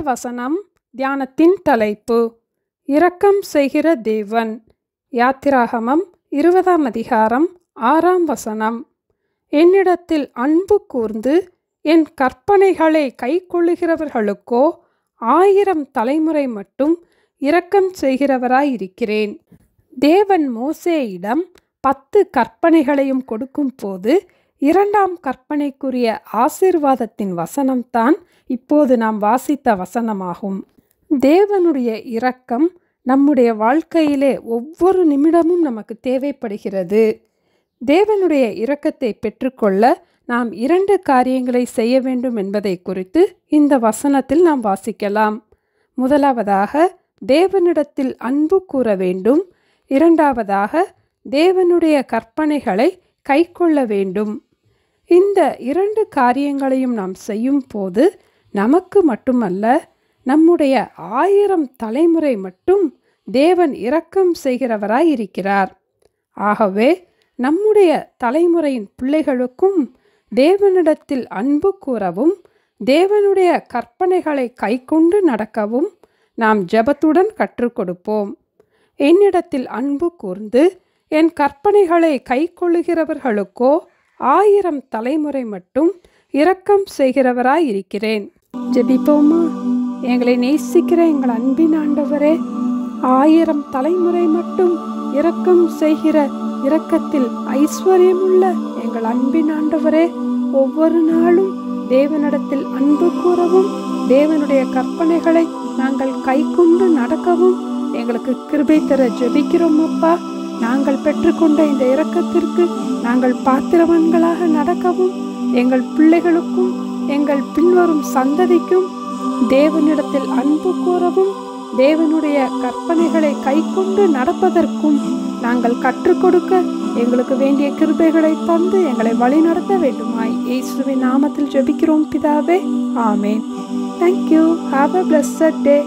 வசனம் தியானத்தின் தலைப்பு இரக்கம் செய்கிற தேவன். யாத்திராகமம் 20ஆம் அதிகாரம் 6ஆம் வசனம். என்னிடத்தில் அன்பு கூர்ந்து என் கற்பனைகளை கைக்கொள்ளுகிறவர்களுக்கோ 1000 தலைமுறை மட்டும் இரக்கம் செய்கிறவராயிருக்கிறேன். தேவன் மோசேயிடம் 10 கற்பனைகளையும் கொடுக்கும் போது 2ஆம் கற்பனைக்குரிய ஆசீர்வாதத்தின் வசனம்தான் இப்போது நாம் வாசித்த வசனமாகும். தேவனுடைய இரக்கம் நம்முடைய வாழ்க்கையிலே ஒவ்வொரு நிமிடமும் நமக்கு தேவைப்படுகிறது. தேவனுடைய இரக்கத்தை பெற்றுக்கொள்ள நாம் 2 காரியங்களை செய்ய வேண்டும் என்பதை குறித்து இந்த வசனத்தில் நாம் வாசிக்கலாம். முதலாவதாக தேவனிடத்தில் அன்பு கூற வேண்டும். 2ஆவதாக தேவனுடைய கற்பனைகளை கைக்கொள்ள வேண்டும். இந்த 2 காரியங்களையும் நாம் செய்யும் போது நமக்கு மட்டுமல்ல, நம்முடைய 1000 தலைமுறை மட்டும் தேவன் இரக்கம் செய்கிறவராய் இருக்கிறார். ஆகவே நம்முடைய தலைமுறையின் பிள்ளைகளுக்கும் தேவனிடத்தில் அன்பு கூறவும் தேவனுடைய கற்பனைகளை கைக்கொண்டு நடக்கவும் நாம் ஜெபத்துடன் கற்றுக் கொடுப்போம். என்னிடத்தில் அன்பு கூர்ந்து என் கற்பனைகளை கைக்கொள்ளுகிறவர்களுக்கோ 1000 தலைமுறை மட்டும் இரக்கம் செய்கிறவராய் இருக்கிறேன். ஜெபிப்போமா? எங்களை நேசிக்கிற எங்கள் அன்பின் ஆண்டவரே, 1000 தலைமுறை மட்டும் இரக்கம் செய்கிற இரக்கத்தில் ஐஸ்வர்யமுள்ள எங்கள் அன்பின் ஆண்டவரே, ஒவ்வொரு நாளும் தேவனிடத்தில் அன்பு கூறவும் தேவனுடைய கற்பனைகளை நாங்கள் கைக்கொண்டு நடக்கவும் எங்களுக்கு கிருபை தர ஜெபிக்கிறோம் அப்பா. நாங்கள் பெற்றுக்கொண்ட இந்த இரக்கத்திற்கு நாங்கள் பாத்திரவான்களாக நடக்கவும் எங்கள் பிள்ளைகளுக்கும் எங்கள் பின்வரும் சந்ததிக்கும் தேவனிடத்தில் அன்பு கூறவும் தேவனுடைய கற்பனைகளை கைக்கொண்டு நடப்பதற்கும் நாங்கள் கற்றுக் கொடுக்க எங்களுக்கு வேண்டிய கிருபைகளை தந்து எங்களை வழிநடத்த வேண்டுமாய் இயேசுவின் நாமத்தில் ஜெபிக்கிறோம் பிதாவே. ஆமென். Thank you. Have a blessed day.